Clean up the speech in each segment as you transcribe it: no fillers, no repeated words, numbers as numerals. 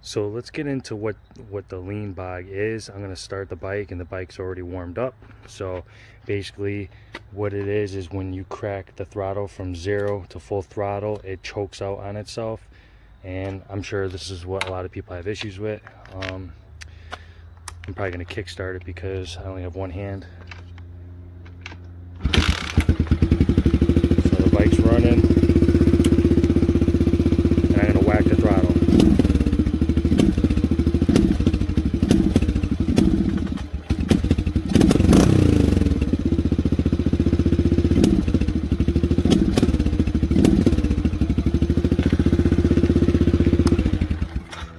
So let's get into what the lean bog is. I'm going to start the bike and the bike's already warmed up. So basically what it is when you crack the throttle from 0 to full throttle, it chokes out on itself. And I'm sure this is what a lot of people have issues with. I'm probably going to kickstart it because I only have one hand. So the bike's running and I'm going to whack the throttle.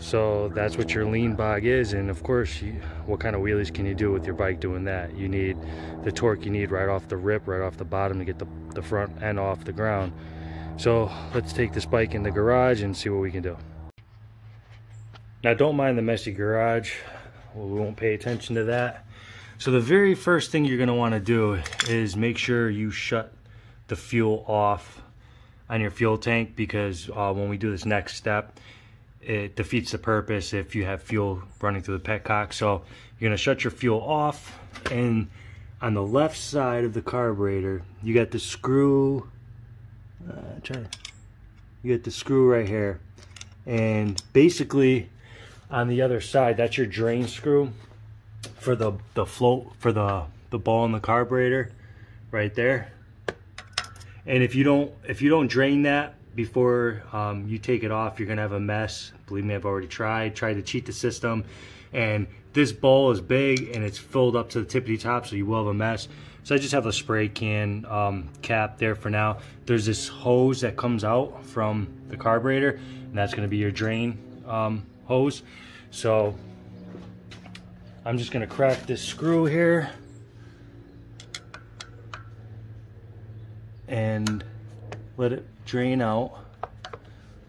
So that's what your lean bog is, and of course, what kind of wheelies can you do with your bike doing that? You need the torque you need right off the rip, right off the bottom to get the front end off the ground. So let's take this bike in the garage and see what we can do. Now don't mind the messy garage, we won't pay attention to that. So the very first thing you're going to want to do is make sure you shut the fuel off on your fuel tank, because when we do this next step, it defeats the purpose if you have fuel running through the petcock. So you're going to shut your fuel off, and on the left side of the carburetor you got the screw. You got the screw right here, and basically on the other side that's your drain screw for the float for the ball in the carburetor right there. And if you don't drain that before you take it off, you're gonna have a mess. Believe me, I've already tried to cheat the system, and this bowl is big and it's filled up to the tippity top, so you will have a mess. So I just have a spray can cap there for now. There's this hose that comes out from the carburetor, and that's gonna be your drain hose. So I'm just gonna crack this screw here and let it drain out.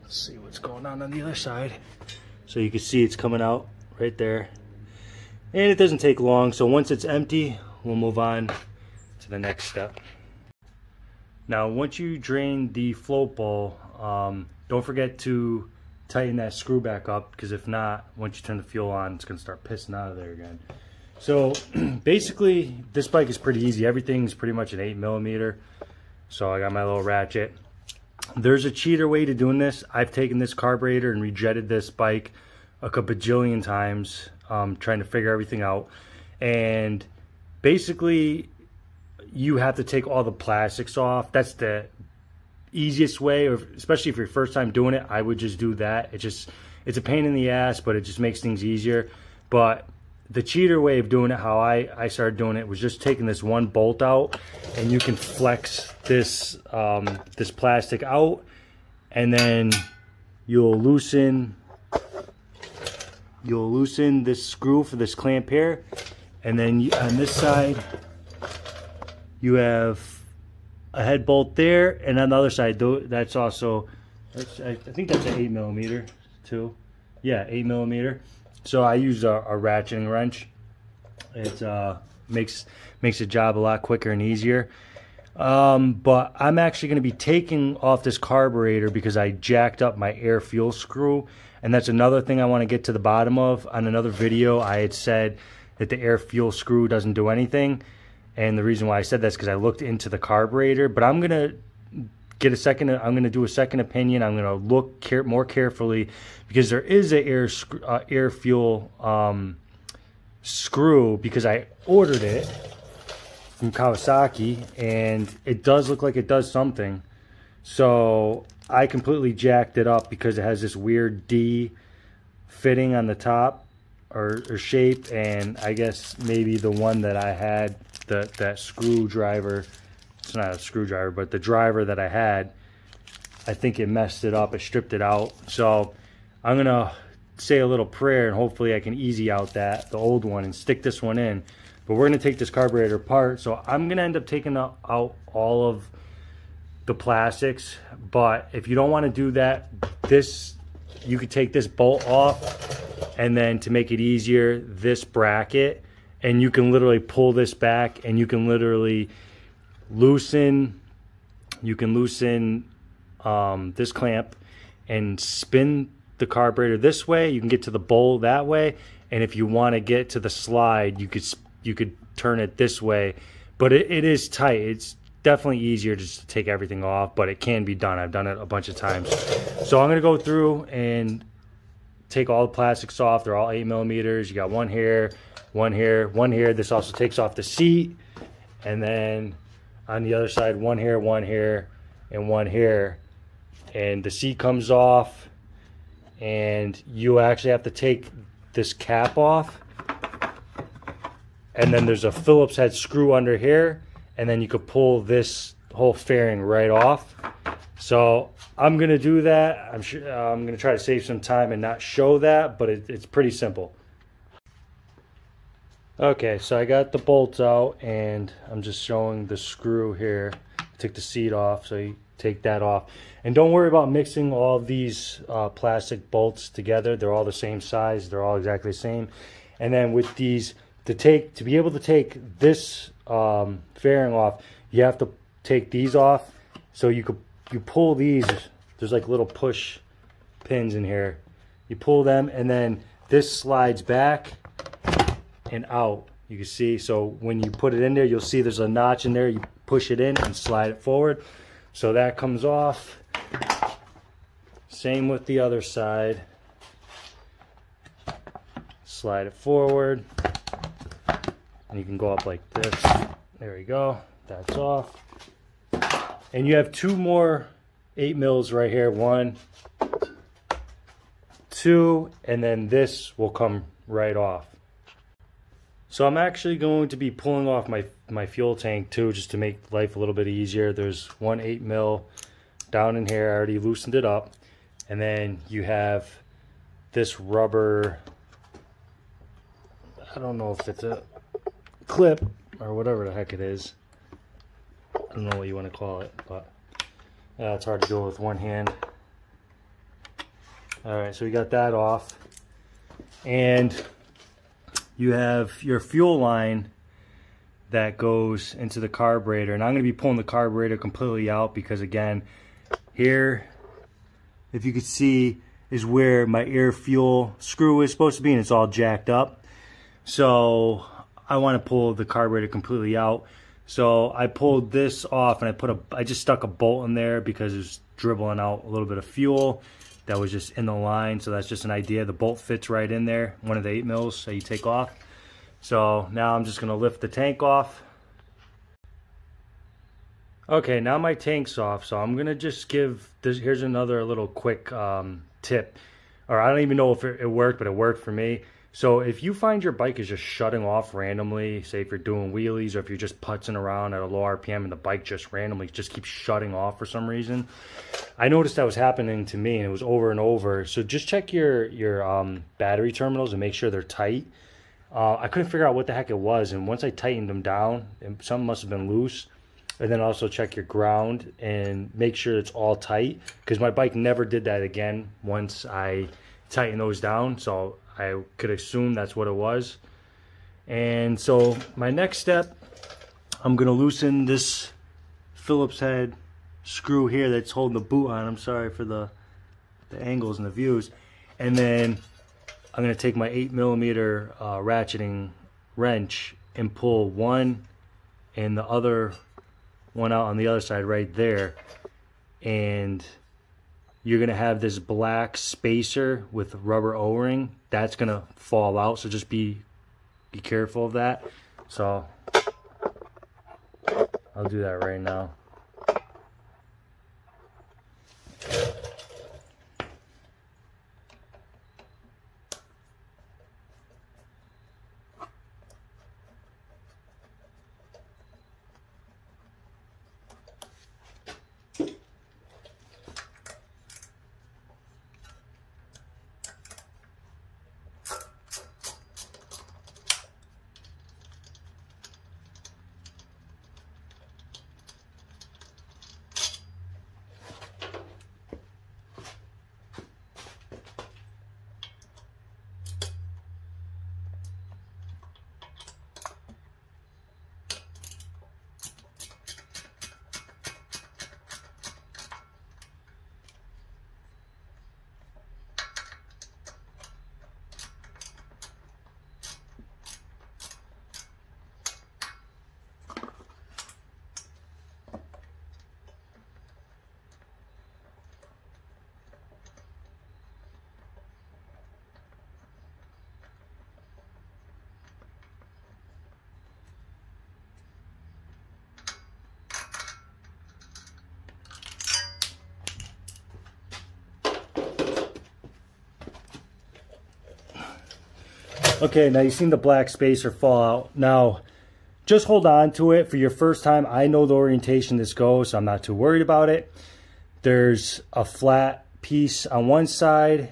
Let's see what's going on the other side. So you can see it's coming out right there, and it doesn't take long. So once it's empty, we'll move on to the next step. Now once you drain the float bowl, don't forget to tighten that screw back up, because if not, once you turn the fuel on, it's going to start pissing out of there again. So basically this bike is pretty easy. Everything's pretty much an 8mm. So I got my little ratchet. There's a cheater way to doing this. I've taken this carburetor and rejetted this bike a bajillion times, trying to figure everything out. And basically you have to take all the plastics off. That's the easiest way, or especially if you're first time doing it, I would just do that. It's a pain in the ass, but it just makes things easier. But the cheater way of doing it, how I started doing it, was just taking this one bolt out, and you can flex this this plastic out, and then you'll loosen this screw for this clamp here, and then on this side you have a head bolt there, and on the other side, that's also, I think that's an 8mm too. Yeah, 8mm. So I use a ratcheting wrench. It makes the job a lot quicker and easier. But I'm actually going to be taking off this carburetor because I jacked up my air fuel screw, and that's another thing I want to get to the bottom of. On another video, I had said that the air fuel screw doesn't do anything, and the reason why I said that's because I looked into the carburetor. But I'm going to get I'm going to do a second opinion. I'm going to look more carefully, because there is a air fuel screw, because I ordered it from Kawasaki and it does look like it does something. So I completely jacked it up because it has this weird D fitting on the top or shape, and I guess maybe the one that I had, that screwdriver, it's not a screwdriver, but the driver that I had, I think it messed it up. It stripped it out. So I'm gonna say a little prayer and hopefully I can easy out the old one and stick this one in. But we're gonna take this carburetor apart, so I'm gonna end up taking out all of the plastics. But if you don't want to do that, you could take this bolt off, and then to make it easier, this bracket, and you can literally pull this back, and you can literally loosen this clamp and spin the carburetor this way, you can get to the bowl that way, and if you want to get to the slide, you could turn it this way. But it is tight. It's definitely easier just to take everything off, but it can be done. I've done it a bunch of times. So I'm gonna go through and take all the plastics off. They're all 8mm. You got one here, one here, one here. This also takes off the seat. And then on the other side, one here, and one here. And the seat comes off, and you actually have to take this cap off. And then there's a Phillips head screw under here, and then you could pull this whole fairing right off. So I'm gonna do that. I'm sure I'm gonna try to save some time and not show that, but it's pretty simple. Okay, so I got the bolts out, and I'm just showing the screw here. I took the seat off, so you take that off. And don't worry about mixing all of these plastic bolts together. They're all the same size. They're all exactly the same. And then with these, to be able to take this fairing off, you have to take these off. So you pull these. There's like little push pins in here. You pull them, and then this slides back and out. You can see, so when you put it in there, you'll see there's a notch in there. You push it in and slide it forward. So that comes off. Same with the other side. Slide it forward. And you can go up like this. There we go. That's off. And you have two more 8mm right here. 1, 2, and then this will come right off. So I'm actually going to be pulling off my fuel tank too, just to make life a little bit easier. There's one 8mm down in here. I already loosened it up. And then you have this rubber, I don't know if it's a clip or whatever the heck it is. I don't know what you want to call it, but it's hard to do with one hand. All right, so we got that off. And you have your fuel line that goes into the carburetor, and I'm going to be pulling the carburetor completely out because, again, here, if you could see, is where my air fuel screw is supposed to be, and it's all jacked up. So I want to pull the carburetor completely out. So I pulled this off, and I just stuck a bolt in there because it was dribbling out a little bit of fuel that was just in the line. So that's just an idea. The bolt fits right in there, one of the 8mm that you take off. So now I'm just going to lift the tank off. Okay, now my tank's off, so I'm going to just give this. Here's another little quick tip. Or I don't even know if it worked, but it worked for me. So if you find your bike is just shutting off randomly, say if you're doing wheelies or if you're just putzing around at a low RPM and the bike just randomly just keeps shutting off for some reason. I noticed that was happening to me, and it was over and over. So just check your battery terminals and make sure they're tight. I couldn't figure out what the heck it was, and once I tightened them down, something must have been loose. And then also check your ground and make sure it's all tight, because my bike never did that again once I tightened those down. So I could assume that's what it was. And so my next step, I'm going to loosen this Phillips head screw here that's holding the boot on. I'm sorry for the angles and the views. And then I'm going to take my 8mm ratcheting wrench and pull one and the other one out on the other side right there. And you're going to have this black spacer with rubber O-ring. That's going to fall out, so just be careful of that. So I'll do that right now. Okay, now you've seen the black spacer fall out. Now, just hold on to it for your first time. I know the orientation this goes, so I'm not too worried about it. There's a flat piece on one side,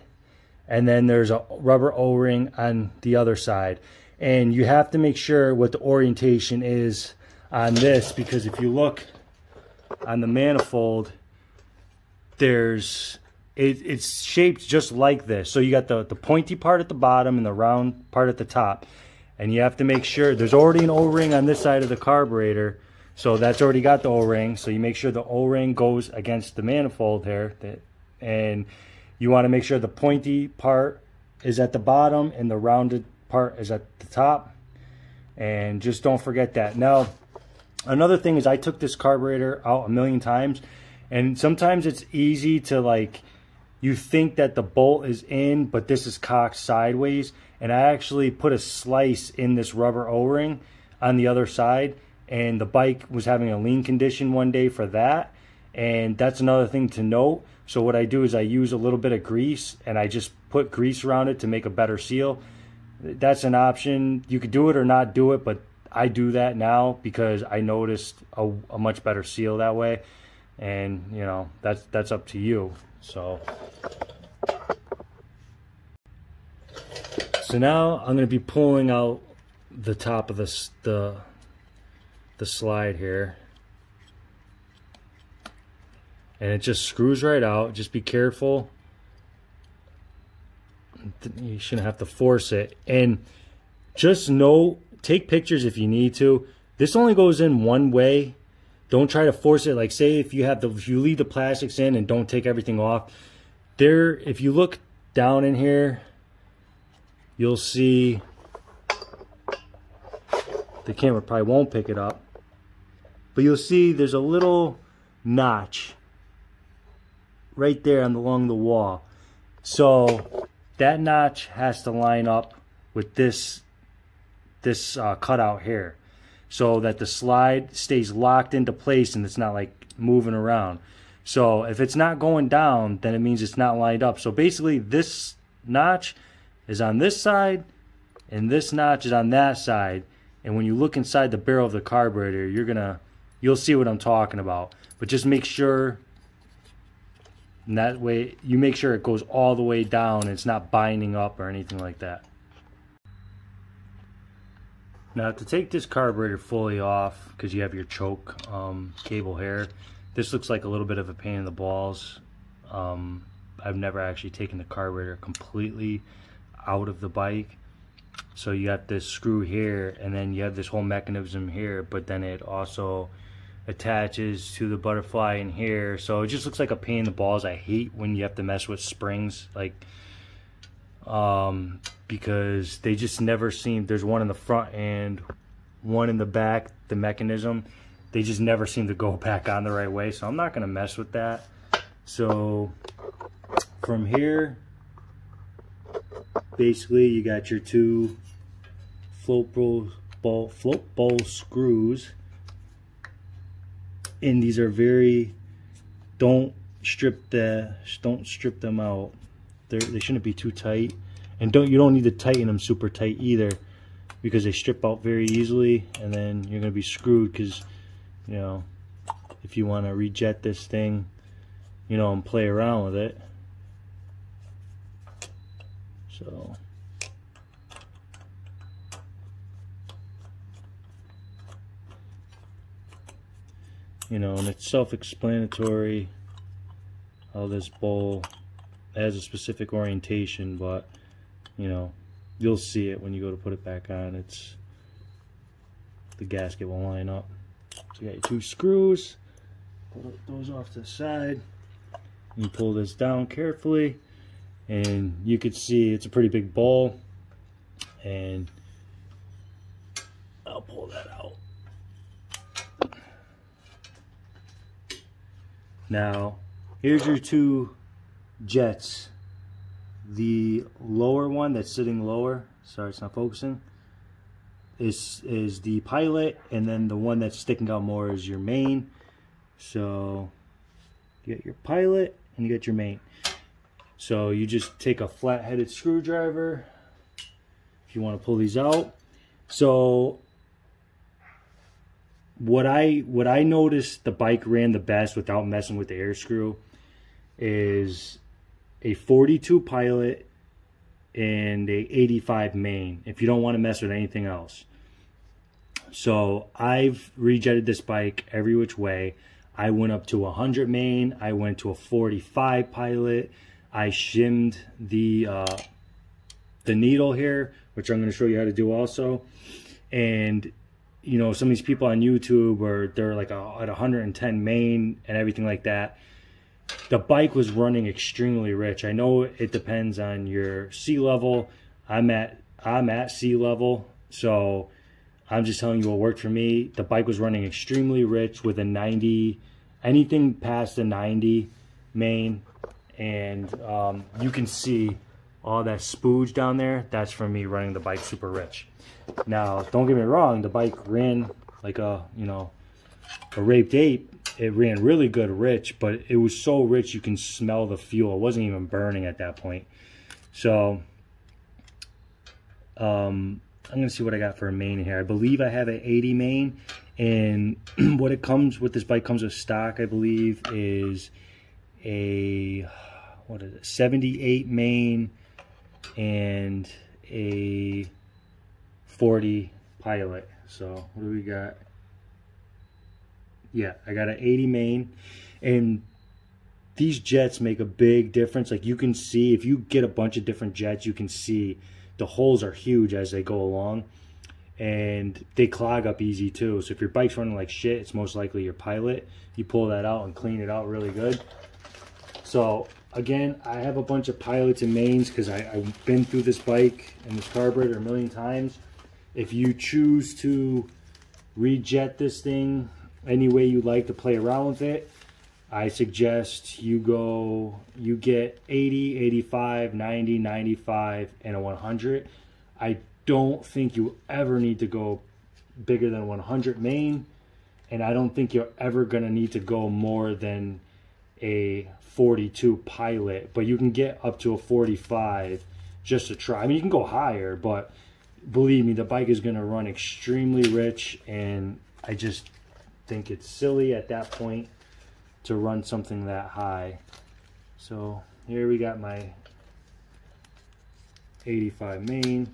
and then there's a rubber O-ring on the other side. And you have to make sure what the orientation is on this, because if you look on the manifold, it's shaped just like this. So you got the pointy part at the bottom and the round part at the top. And you have to make sure there's already an O-ring on this side of the carburetor. So that's already got the O-ring. So you make sure the O-ring goes against the manifold here. And you want to make sure the pointy part is at the bottom and the rounded part is at the top. And just don't forget that. Now, another thing is I took this carburetor out a million times. And sometimes it's easy to, like, you think that the bolt is in, but this is cocked sideways. And I actually put a slice in this rubber O-ring on the other side. And the bike was having a lean condition one day for that. And that's another thing to note. So what I do is I use a little bit of grease and I just put grease around it to make a better seal. That's an option. You could do it or not do it, but I do that now because I noticed a much better seal that way. And, you know, that's up to you. So now I'm going to be pulling out the top of the slide here. And it just screws right out. Just be careful. You shouldn't have to force it. And just know, take pictures if you need to. This only goes in one way. Don't try to force it. Like, say if you leave the plastics in and don't take everything off. If you look down in here, you'll see, the camera probably won't pick it up, but you'll see there's a little notch right there along the wall. So that notch has to line up with this cutout here, so that the slide stays locked into place and it's not like moving around. So if it's not going down, then it means it's not lined up. So basically this notch is on this side and this notch is on that side. And when you look inside the barrel of the carburetor, you'll see what I'm talking about. But just make sure, and that way you make sure it goes all the way down and it's not binding up or anything like that. Now, to take this carburetor fully off, because you have your choke cable here, this looks like a little bit of a pain in the balls. I've never actually taken the carburetor completely out of the bike. So you got this screw here, and then you have this whole mechanism here, but then it also attaches to the butterfly in here. So it just looks like a pain in the balls. I hate when you have to mess with springs, like, because they just never seem, there's one in the front and one in the back, the mechanism, they just never seem to go back on the right way. So I'm not going to mess with that. So from here, basically you got your two float bowl screws, and these are don't strip them out. They shouldn't be too tight, and you don't need to tighten them super tight either, because they strip out very easily, and then you're going to be screwed, because, you know, if you want to rejet this thing, you know, and play around with it. So you know, and it's self-explanatory how this bowl has a specific orientation, but, you know, you'll see it when you go to put it back on. The gasket will line up. So you got your two screws, pull those off to the side, you pull this down carefully, and you could see it's a pretty big bowl, and I'll pull that out. Now, here's your two jets. The lower one that's sitting lower, sorry it's not focusing, is the pilot, and then the one that's sticking out more is your main. So you got your pilot and you got your main. So you just take a flat-headed screwdriver if you want to pull these out. So what I noticed the bike ran the best without messing with the air screw is a 42 Pilot and a 85 main, if you don't want to mess with anything else. So I've rejetted this bike every which way. I went up to a 100 main, I went to a 45 Pilot, I shimmed the needle here, which I'm going to show you how to do also. And you know, some of these people on YouTube, or they're like at 110 main and everything like that. The bike was running extremely rich. I know it depends on your sea level. I'm at sea level, so I'm just telling you what worked for me. The bike was running extremely rich with a 90, anything past a 90 main, and you can see all that spooge down there. That's from me running the bike super rich. Now, don't get me wrong, the bike ran like a, you know, a raped ape. It ran really good rich, but it was so rich you can smell the fuel. It wasn't even burning at that point. So I'm gonna see what I got for a main here. I believe I have an 80 main, and what it comes with, this bike comes with stock, I believe, is a, what is it, 78 main and a 40 Pilot. So what do we got? Yeah, I got an 80 main, and these jets make a big difference. Like, you can see, if you get a bunch of different jets, you can see the holes are huge as they go along, and they clog up easy too. So if your bike's running like shit, it's most likely your Pilot. You pull that out and clean it out really good. So again, I have a bunch of Pilots and mains because I've been through this bike and this carburetor a million times. If you choose to rejet this thing any way you like to play around with it, I suggest you get 80, 85, 90, 95, and a 100. I don't think you ever need to go bigger than 100 main, and I don't think you're ever going to need to go more than a 42 Pilot, but you can get up to a 45 just to try. I mean, you can go higher, but believe me, the bike is going to run extremely rich, and I just think it's silly at that point to run something that high. So here we got my 85 main.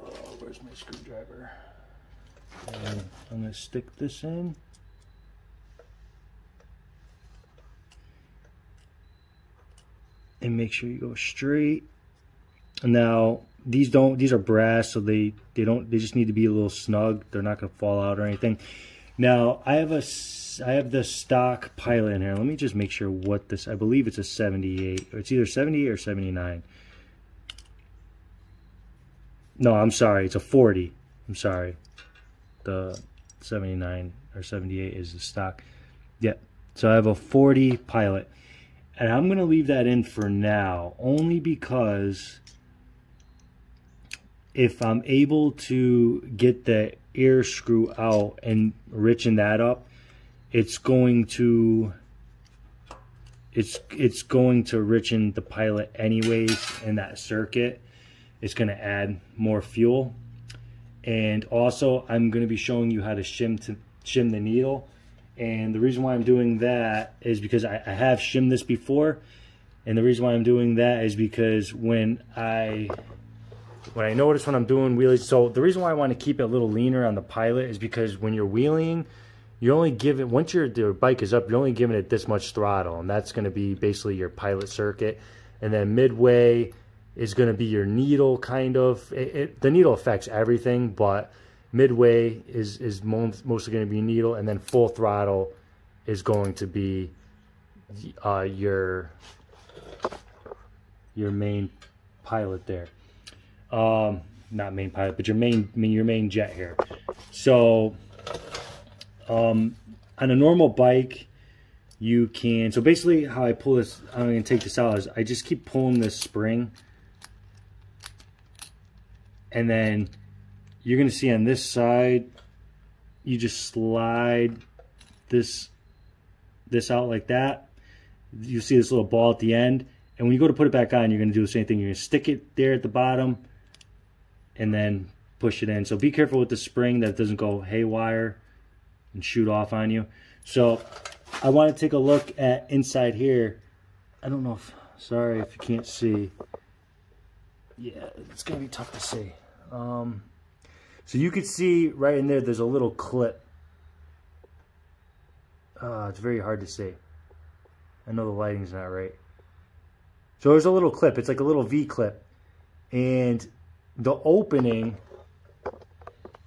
Oh, where's my screwdriver? And I'm going to stick this in. And make sure you go straight. Now, these are brass, so they just need to be a little snug. They're not going to fall out or anything. Now, I have the stock Pilot in here. Let me just make sure what this, I believe it's a 78. It's either 78 or 79. No, I'm sorry, it's a 40. I'm sorry. The 79 or 78 is the stock. Yeah. So I have a 40 Pilot. And I'm going to leave that in for now, only because if I'm able to get the air screw out and richen that up, it's going to richen the Pilot anyways in that circuit. It's going to add more fuel. And also, I'm going to be showing you how to shim the needle. And the reason why I'm doing that is because I have shimmed this before. And the reason why I'm doing that is because when I notice when I'm doing wheelies, so the reason why I want to keep it a little leaner on the Pilot is because when you're wheeling, you only give it, once your bike is up, you're only giving it this much throttle, and that's going to be basically your Pilot circuit. And then midway is going to be your needle, kind of. The needle affects everything, but midway is mostly going to be needle, and then full throttle is going to be your main Pilot there. Not main Pilot, but your main jet here. So on a normal bike, you can, so basically how I pull this, I'm going to take this out, is I just keep pulling this spring, and then you're going to see on this side, you just slide this this out like that, you see this little ball at the end. And when you go to put it back on, you're going to do the same thing. You're going to stick it there at the bottom and then push it in. So be careful with the spring that it doesn't go haywire and shoot off on you. So I want to take a look at inside here. I don't know if, sorry if you can't see. Yeah, it's going to be tough to see. So you can see right in there, there's a little clip. It's very hard to see. I know the lighting's not right. So there's a little clip. It's like a little V clip. And the opening,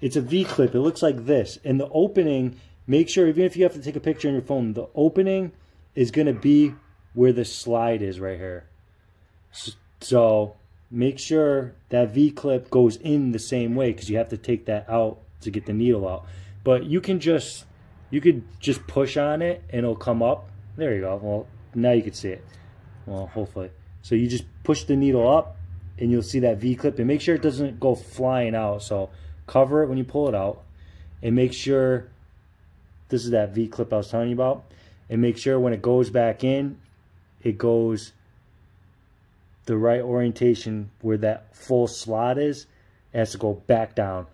it's a V clip. It looks like this. And the opening, make sure, even if you have to take a picture on your phone, the opening is going to be where the slide is right here. So make sure that V clip goes in the same way, because you have to take that out to get the needle out. But you could just push on it and it'll come up. There you go. Well, now you can see it. Well, hopefully. So you just push the needle up and you'll see that V clip, and make sure it doesn't go flying out. So cover it when you pull it out, and make sure this is that V clip I was telling you about, and make sure when it goes back in, it goes the right orientation where that full slot is. It has to go back down.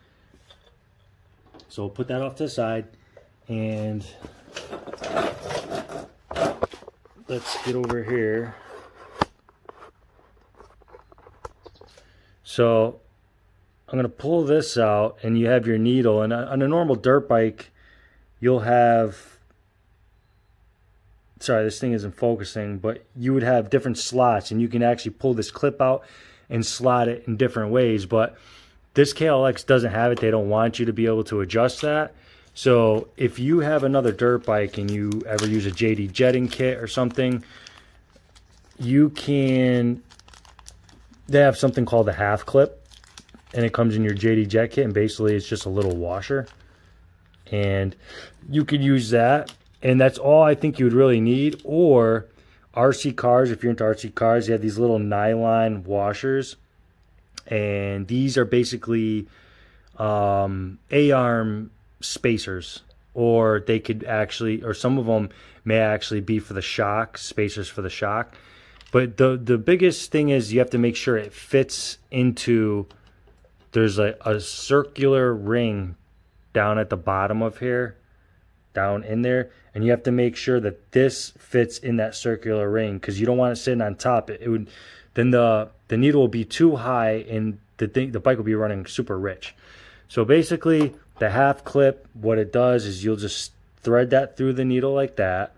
So we'll put that off to the side, and let's get over here. So I'm going to pull this out, and you have your needle. And on a normal dirt bike, you'll have, sorry, this thing isn't focusing, but you would have different slots, and you can actually pull this clip out and slot it in different ways. But this KLX doesn't have it. They don't want you to be able to adjust that. So if you have another dirt bike and you ever use a JD jetting kit or something, you can, they have something called a half clip, and it comes in your JD jet kit, and basically it's just a little washer, and you could use that, and that's all I think you would really need. Or RC cars, if you're into RC cars, you have these little nylon washers, and these are basically A-arm spacers, or they could actually, or some of them may actually be for the shock, spacers for the shock. But the biggest thing is you have to make sure it fits into, there's a circular ring down at the bottom of here, down in there, and you have to make sure that this fits in that circular ring, because you don't want it sitting on top. It would, then the needle will be too high, and the bike will be running super rich. So basically, the half clip, what it does is you'll just thread that through the needle like that,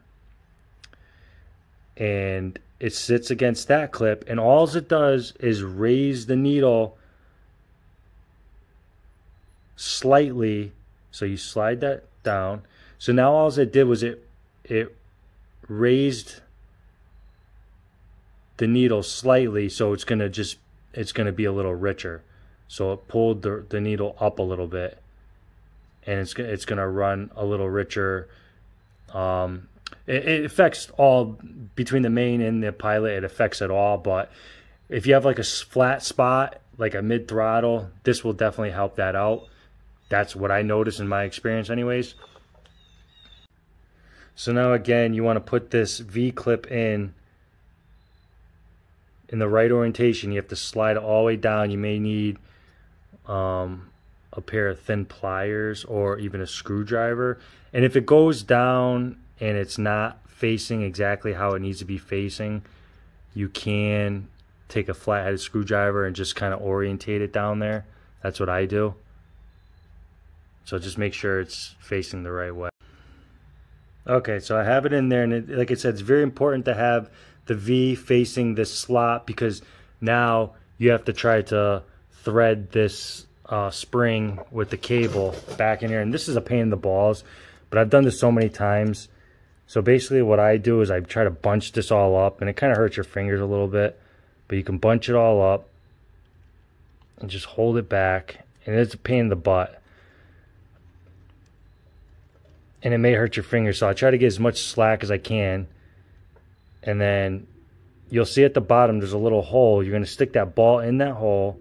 and it sits against that clip, and all it does is raise the needle slightly. So you slide that down. So now all it did was it raised the needle slightly, so it's gonna be a little richer. So it pulled the needle up a little bit, and it's gonna run a little richer. It affects all, between the main and the pilot, it affects it all. But if you have like a flat spot, like a mid throttle, this will definitely help that out. That's what I noticed in my experience anyways. So now again, you want to put this V clip in the right orientation. You have to slide it all the way down. You may need a pair of thin pliers or even a screwdriver. And if it goes down and it's not facing exactly how it needs to be facing, you can take a flat-headed screwdriver and just kind of orientate it down there. That's what I do. So just make sure it's facing the right way. Okay, so I have it in there, and like I said, it's very important to have the V facing this slot, because now you have to try to thread this spring with the cable back in here, and this is a pain in the balls, but I've done this so many times. So basically what I do is I try to bunch this all up, and it kind of hurts your fingers a little bit, but you can bunch it all up and just hold it back, and it's a pain in the butt, and it may hurt your fingers, so I try to get as much slack as I can. And then you'll see at the bottom there's a little hole. You're going to stick that ball in that hole,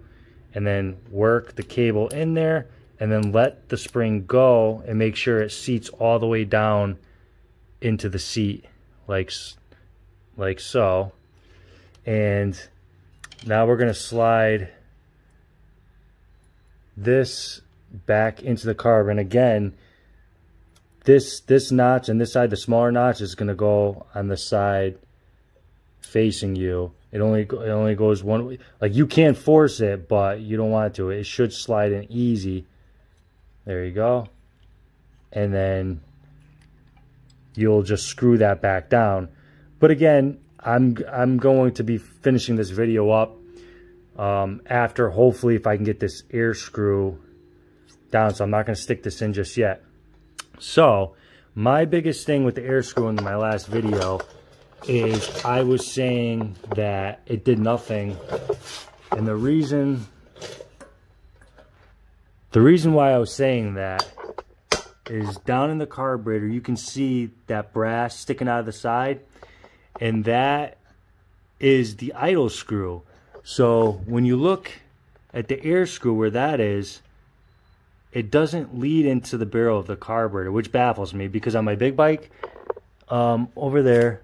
and then work the cable in there, and then let the spring go, and make sure it seats all the way down into the seat like so. And now we're going to slide this back into the carb. And again, this notch and this side, the smaller notch, is going to go on the side facing you. It only goes one way. Like, you can't force it, but you don't want it to. It should slide in easy. There you go. And then you'll just screw that back down. But again, I'm going to be finishing this video up after, hopefully, if I can get this air screw down. So I'm not going to stick this in just yet. So my biggest thing with the air screw in my last video is I was saying that it did nothing. And the reason why I was saying that is down in the carburetor, you can see that brass sticking out of the side, and that is the idle screw. So when you look at the air screw where that is, it doesn't lead into the barrel of the carburetor, which baffles me, because on my big bike over there,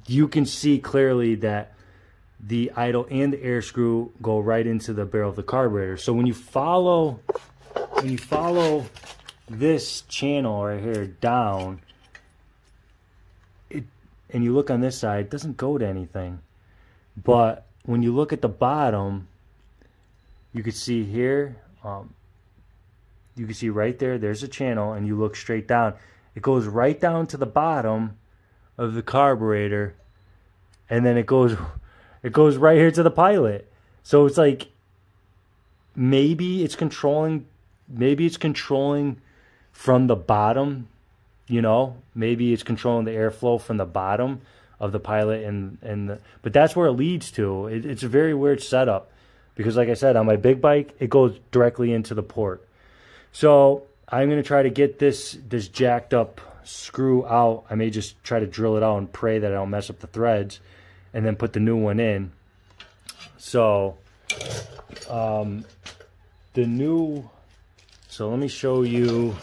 you can see clearly that the idle and the air screw go right into the barrel of the carburetor. So when you follow this channel right here down, and you look on this side, it doesn't go to anything. But when you look at the bottom, you can see here, you can see right there, there's a channel, and you look straight down. It goes right down to the bottom of the carburetor, and then it goes right here to the pilot. So it's like, maybe it's controlling from the bottom, you know, maybe it's controlling the airflow from the bottom of the pilot, but that's where it leads to. It's a very weird setup, because like I said, on my big bike, it goes directly into the port. So I'm going to try to get this jacked up screw out. I may just try to drill it out and pray that I don't mess up the threads, and then put the new one in. So so let me show you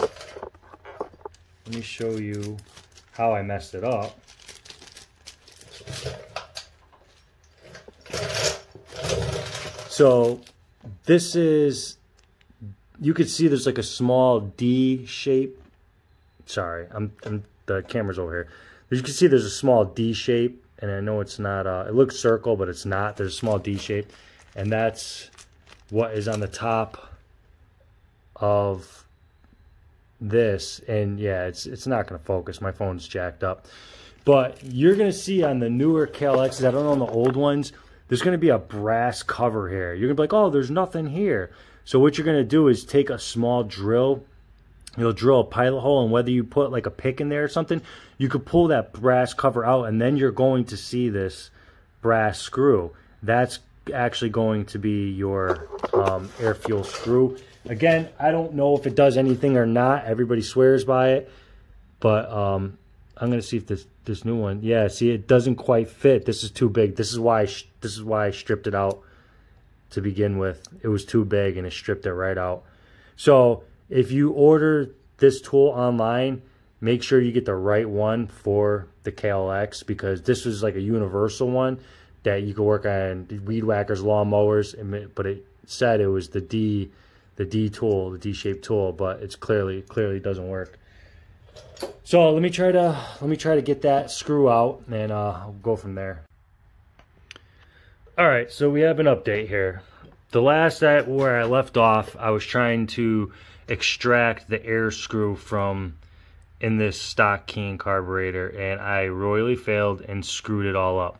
how I messed it up. So this is, you could see there's like a small D shape. Sorry, the camera's over here. You can see there's a small D shape, and I know it's not, it looks circle, but it's not. There's a small D shape, and that's what is on the top of this. And yeah, it's not going to focus. My phone's jacked up. But you're going to see on the newer KLXs, I don't know on the old ones, there's going to be a brass cover here. You're going to be like, oh, there's nothing here. So what you're going to do is take a small drill. You'll drill a pilot hole, and whether you put like a pick in there or something, you could pull that brass cover out, and then you're going to see this brass screw. That's actually going to be your air fuel screw. Again, I don't know if it does anything or not. Everybody swears by it, but I'm going to see if this new one, yeah, see, it doesn't quite fit. This is too big. This is why I stripped it out to begin with. It was too big, and it stripped it right out. So if you order this tool online, make sure you get the right one for the KLX, because this is like a universal one that you can work on weed whackers, lawnmowers, but it said it was the D tool, the D-shaped tool, but it's clearly doesn't work. So let me try to get that screw out, and I'll go from there. All right, so we have an update here. The last where I left off, I was trying to extract the air screw from in this stock Keen carburetor, and I royally failed and screwed it all up.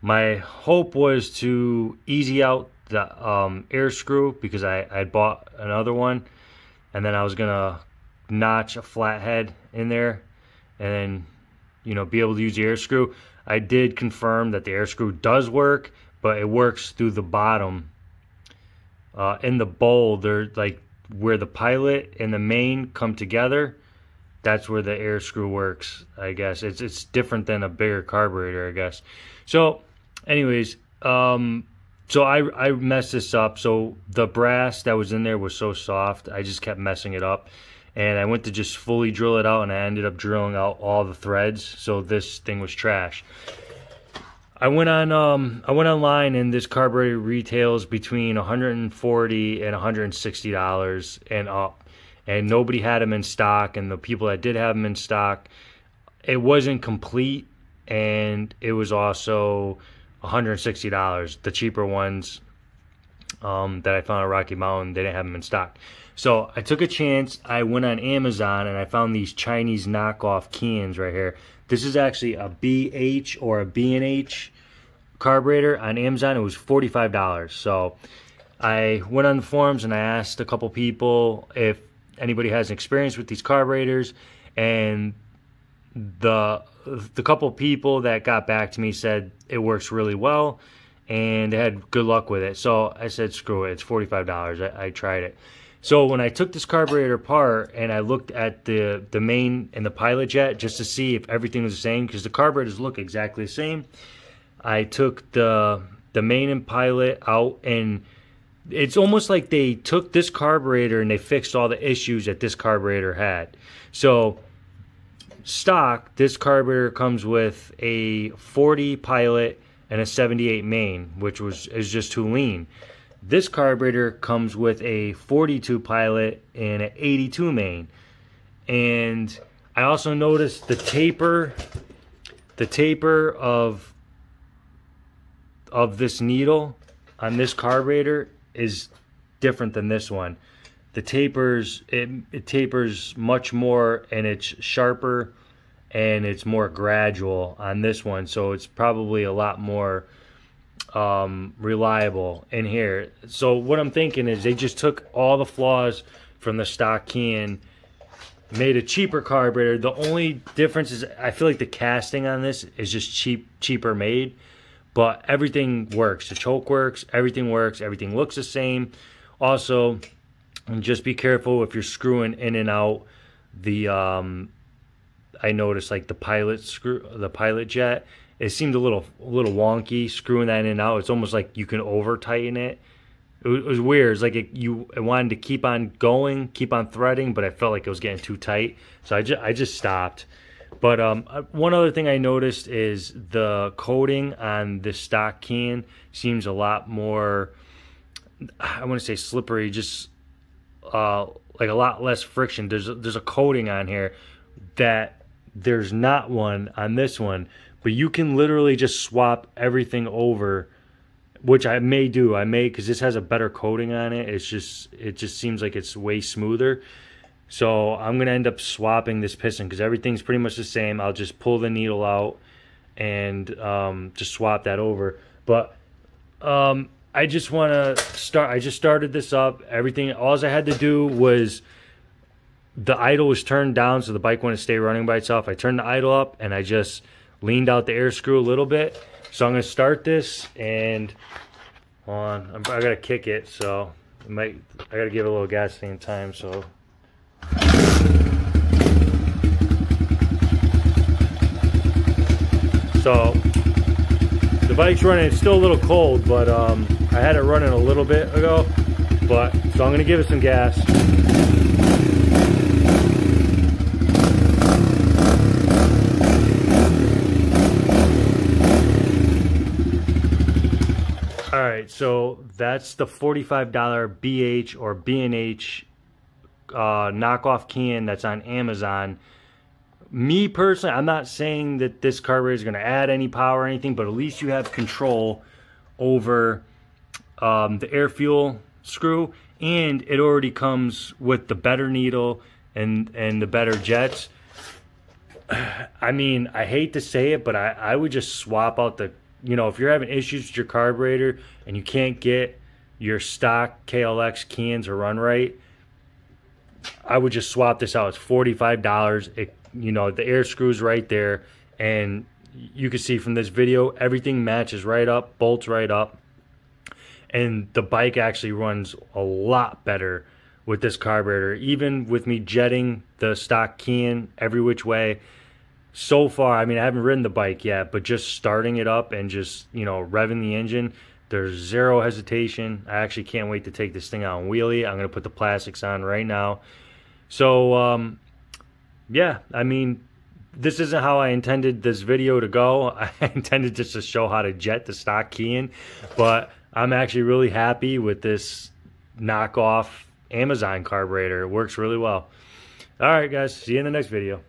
My hope was to easy out the air screw, because I bought another one, and then I was gonna notch a flathead in there, and then, you know, be able to use the air screw. I did confirm that the air screw does work, but it works through the bottom. In the bowl, they're like where the pilot and the main come together. That's where the air screw works, I guess. It's different than a bigger carburetor, I guess. So anyways, so I messed this up. So the brass that was in there was so soft, I just kept messing it up. and I went to just fully drill it out, and I ended up drilling out all the threads, so this thing was trash. I went online, and this carburetor retails between $140 and $160 and up, and nobody had them in stock, and the people that did have them in stock, it wasn't complete, and it was also $160. The cheaper ones that I found at Rocky Mountain, they didn't have them in stock. So I took a chance. I went on Amazon and I found these Chinese knockoff cans right here. This is actually a BH or a B&H carburetor on Amazon. It was $45. So I went on the forums and I asked a couple people if anybody has experience with these carburetors, and the couple people that got back to me said it works really well and they had good luck with it. So I said, screw it, it's $45. I tried it. So when I took this carburetor apart and I looked at the main and the pilot jet just to see if everything was the same, because the carburetors look exactly the same, I took the main and pilot out, and it's almost like they took this carburetor and they fixed all the issues that this carburetor had. So stock, this carburetor comes with a 40 pilot and a 78 main, which is just too lean. This carburetor comes with a 42 pilot and an 82 main. And I also noticed the taper of this needle on this carburetor is different than this one. The tapers, it tapers much more, and it's sharper and it's more gradual on this one, so it's probably a lot more reliable in here. So what I'm thinking is they just took all the flaws from the stock can, made a cheaper carburetor. The only difference is I feel like the casting on this is just cheaper made, but everything works. The choke works, everything looks the same. Also, just be careful if you're screwing in and out the I noticed like the pilot jet, it seemed a little wonky screwing that in and out. It's almost like you can over tighten it. It was weird. It's like it wanted to keep on going, keep on threading, but I felt like it was getting too tight, so I just stopped. But one other thing I noticed is the coating on the stock can seems a lot more, I want to say slippery, just like a lot less friction. There's a coating on here that there's not one on this one, but you can literally just swap everything over, which I may do. Because this has a better coating on it. It just seems like it's way smoother. So I'm gonna end up swapping this piston because everything's pretty much the same. I'll just pull the needle out and just swap that over. But I just want to start. I just started this up. Everything. All I had to do was, the idle was turned down so the bike wouldn't stay running by itself. I turned the idle up and I just leaned out the air screw a little bit. So I'm gonna start this, and hold on, I gotta kick it, so I gotta give it a little gasoline time. So the bike's running. It's still a little cold, but I had it running a little bit ago. So I'm gonna give it some gas. Alright, so that's the $45 BH or B&H knockoff can that's on Amazon. Me personally, I'm not saying that this carburetor is going to add any power or anything, but at least you have control over the air fuel screw, and it already comes with the better needle and the better jets. I mean, I hate to say it, but I would just swap out the, if you're having issues with your carburetor and you can't get your stock KLX cans to run right, I would just swap this out. It's $45. The air screw's right there, and you can see from this video, everything matches right up, bolts right up, and the bike actually runs a lot better with this carburetor. Even with me jetting the stock can every which way, so far, I mean, I haven't ridden the bike yet, but just starting it up and just, revving the engine, there's zero hesitation. I actually can't wait to take this thing out and wheelie. I'm going to put the plastics on right now. So, yeah, I mean, this isn't how I intended this video to go. I intended just to show how to jet the stock key in, but I'm actually really happy with this knockoff Amazon carburetor. It works really well. All right, guys, see you in the next video.